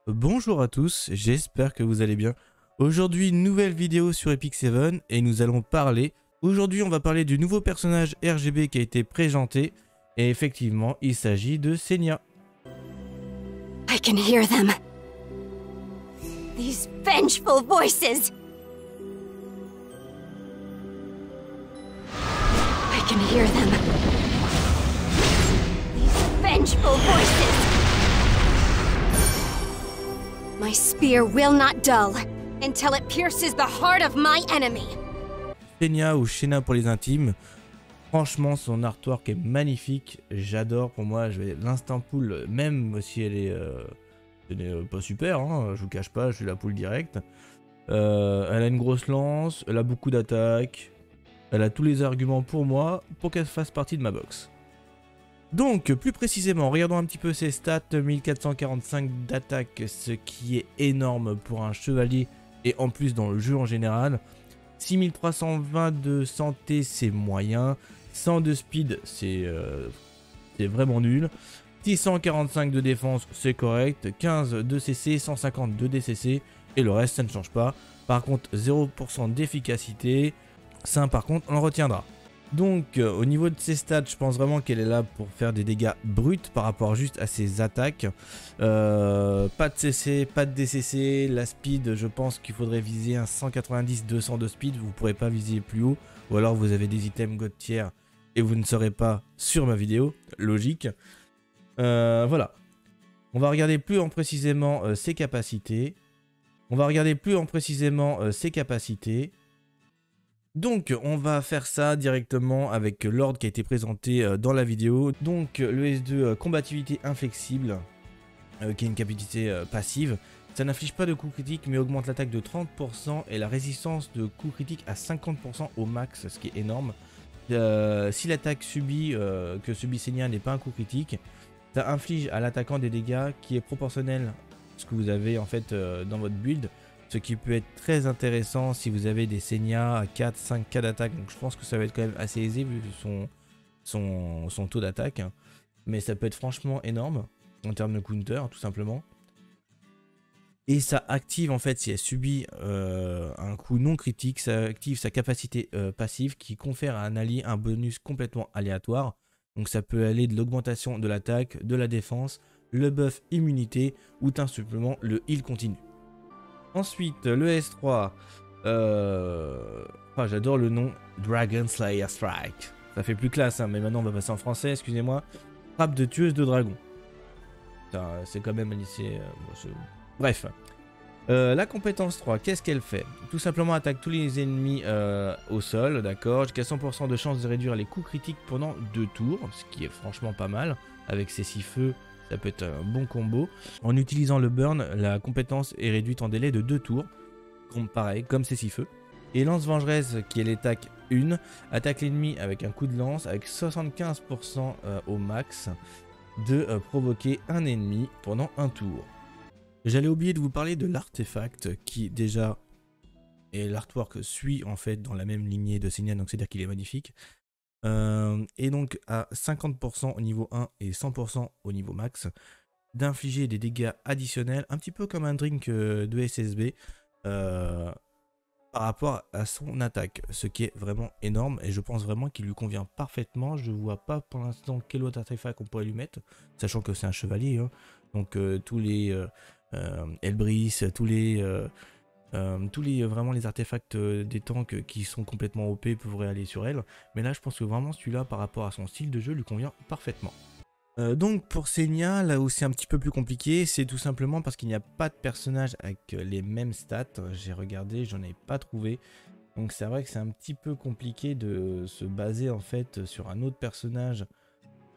Bonjour à tous, j'espère que vous allez bien. Aujourd'hui, nouvelle vidéo sur Epic 7 et nous allons parler... Aujourd'hui, on va parler du nouveau personnage RGB qui a été présenté et effectivement, il s'agit de Senya. I can hear them. These vengeful voices. I can hear them. These vengeful voices. My spear will not dull until it pierces the heart of my enemy. Senya ou Shena pour les intimes. Franchement, son artwork est magnifique. J'adore. Pour moi, je vais l'instant pool, même si elle est pas super. Hein, je vous cache pas, je suis la pool directe. Elle a une grosse lance, elle a beaucoup d'attaques. Elle a tous les arguments pour moi pour qu'elle fasse partie de ma box. Donc, plus précisément, regardons un petit peu ses stats. 1445 d'attaque, ce qui est énorme pour un chevalier et en plus dans le jeu en général. 6320 de santé, c'est moyen. 100 de speed, c'est vraiment nul. 645 de défense, c'est correct. 15 de CC, 150 de DCC. Et le reste, ça ne change pas. Par contre, 0% d'efficacité. Ça, par contre, on le retiendra. Donc, au niveau de ses stats, je pense vraiment qu'elle est là pour faire des dégâts bruts par rapport juste à ses attaques. Pas de CC, pas de DCC. La speed, je pense qu'il faudrait viser un 190-200 de speed. Vous ne pourrez pas viser plus haut. Ou alors vous avez des items god tier et vous ne serez pas sur ma vidéo. Logique. Voilà. On va regarder plus en précisément ses capacités. Donc, on va faire ça directement avec l'ordre qui a été présenté dans la vidéo. Donc, le S2, combativité inflexible, qui est une capacité passive. Ça n'inflige pas de coups critiques, mais augmente l'attaque de 30% et la résistance de coups critiques à 50% au max, ce qui est énorme. Si l'attaque que subit Senya n'est pas un coup critique, ça inflige à l'attaquant des dégâts qui est proportionnel à ce que vous avez en fait dans votre build. Ce qui peut être très intéressant si vous avez des Senya à 4-5k d'attaque. Donc je pense que ça va être quand même assez aisé vu son taux d'attaque. Mais ça peut être franchement énorme en termes de counter tout simplement. Et ça active en fait si elle subit un coup non critique. Ça active sa capacité passive qui confère à un allié un bonus complètement aléatoire. Donc ça peut aller de l'augmentation de l'attaque, de la défense, le buff immunité ou tout simplement le heal continu. Ensuite, le S3, j'adore le nom Dragon Slayer Strike. Ça fait plus classe, hein, mais maintenant on va passer en français, excusez-moi. Frappe de tueuse de dragon. C'est quand même un lycée. Bref. La compétence 3, qu'est-ce qu'elle fait? Tout simplement attaque tous les ennemis au sol, d'accord. Jusqu'à 100% de chance de réduire les coups critiques pendant 2 tours, ce qui est franchement pas mal. Avec ses 6 feux. Ça peut être un bon combo. En utilisant le burn, la compétence est réduite en délai de 2 tours. Pareil, comme ces 6 feux. Et lance vengeresse, qui est l'attaque 1, attaque l'ennemi avec un coup de lance, avec 75% au max, de provoquer un ennemi pendant un tour. J'allais oublier de vous parler de l'artefact, qui déjà, et l'artwork suit en fait dans la même lignée de Senya, donc c'est-à-dire qu'il est magnifique. Et donc à 50% au niveau 1 et 100% au niveau max, d'infliger des dégâts additionnels, un petit peu comme un drink de SSB, par rapport à son attaque, ce qui est vraiment énorme et je pense vraiment qu'il lui convient parfaitement. Je vois pas pour l'instant quel autre artefact on pourrait lui mettre, sachant que c'est un chevalier, hein. Donc tous les Elbris, vraiment les artefacts des tanks qui sont complètement OP pourraient aller sur elle. Mais là je pense que vraiment celui-là par rapport à son style de jeu lui convient parfaitement. Donc pour Senya, là où c'est un petit peu plus compliqué, c'est tout simplement parce qu'il n'y a pas de personnage avec les mêmes stats. J'ai regardé, j'en ai pas trouvé. Donc c'est vrai que c'est un petit peu compliqué de se baser en fait sur un autre personnage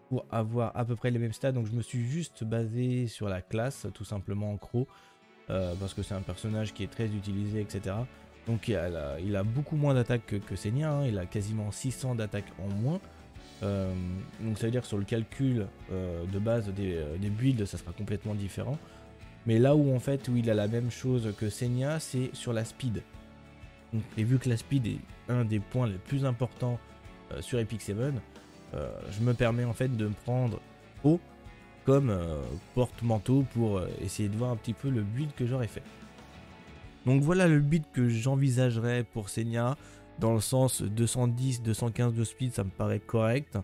pour avoir à peu près les mêmes stats. Donc je me suis juste basé sur la classe, tout simplement en croc. Parce que c'est un personnage qui est très utilisé, etc. Donc il a beaucoup moins d'attaques que Senya, hein. Il a quasiment 600 d'attaques en moins. Donc ça veut dire que sur le calcul de base des builds, ça sera complètement différent. Mais là où en fait où il a la même chose que Senya, c'est sur la speed. Donc, et vu que la speed est un des points les plus importants sur Epic 7, je me permets en fait de me prendre haut comme porte-manteau pour essayer de voir un petit peu le build que j'aurais fait. Donc voilà le build que j'envisagerais pour Senia, dans le sens 210-215 de speed, ça me paraît correct.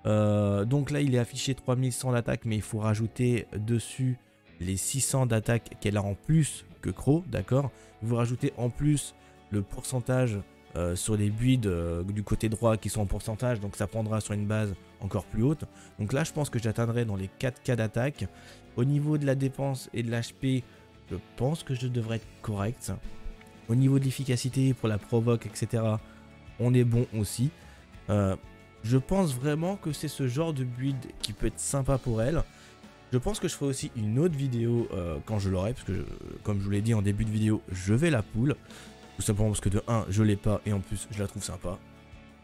Donc là il est affiché 3100 d'attaque, mais il faut rajouter dessus les 600 d'attaque qu'elle a en plus que Crow, d'accord. Vous rajoutez en plus le pourcentage sur les builds du côté droit qui sont en pourcentage, donc ça prendra sur une base encore plus haute. Donc là je pense que j'atteindrai dans les 4K d'attaque. Au niveau de la dépense et de l'HP, je pense que je devrais être correct. Au niveau de l'efficacité pour la provoque, etc., on est bon aussi. Je pense vraiment que c'est ce genre de build qui peut être sympa pour elle. Je pense que je ferai aussi une autre vidéo quand je l'aurai, parce que comme je vous l'ai dit en début de vidéo, je vais la pull. Tout simplement parce que de 1, je l'ai pas, et en plus, je la trouve sympa.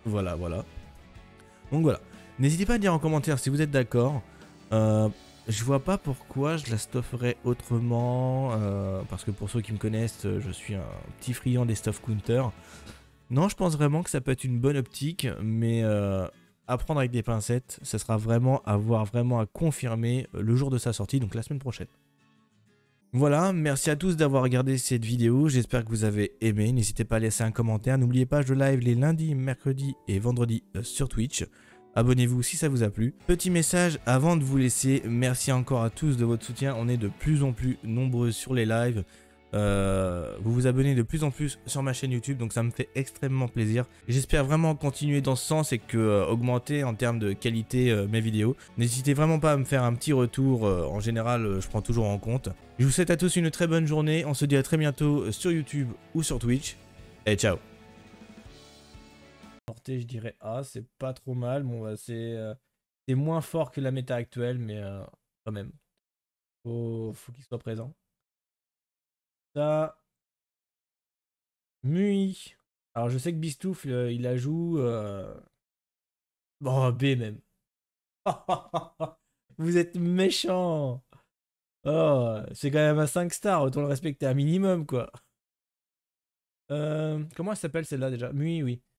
Voilà, voilà. Donc voilà. N'hésitez pas à dire en commentaire si vous êtes d'accord. Je vois pas pourquoi je la stufferais autrement, parce que pour ceux qui me connaissent, je suis un petit friand des stuff counters. Non, je pense vraiment que ça peut être une bonne optique, mais à prendre avec des pincettes, ça sera vraiment à voir, vraiment à confirmer le jour de sa sortie, donc la semaine prochaine. Voilà, merci à tous d'avoir regardé cette vidéo, j'espère que vous avez aimé, n'hésitez pas à laisser un commentaire, n'oubliez pas, je live les lundis, mercredis et vendredis sur Twitch. Abonnez-vous si ça vous a plu. Petit message avant de vous laisser, merci encore à tous de votre soutien, on est de plus en plus nombreux sur les lives. Vous vous abonnez de plus en plus sur ma chaîne YouTube, donc ça me fait extrêmement plaisir. J'espère vraiment continuer dans ce sens et que augmenter en termes de qualité mes vidéos. N'hésitez vraiment pas à me faire un petit retour, en général je prends toujours en compte. Je vous souhaite à tous une très bonne journée, on se dit à très bientôt sur YouTube ou sur Twitch, et ciao. Je dirais A, c'est pas trop mal, bon bah, c'est moins fort que la méta actuelle, mais quand même, faut qu'il soit présent. Ça, Mui. Alors je sais que Bistouf il la joue. Bon, B même. Vous êtes méchant. Oh, c'est quand même un 5 stars, autant le respecter un minimum quoi. Comment elle s'appelle celle-là déjà? Mui, oui.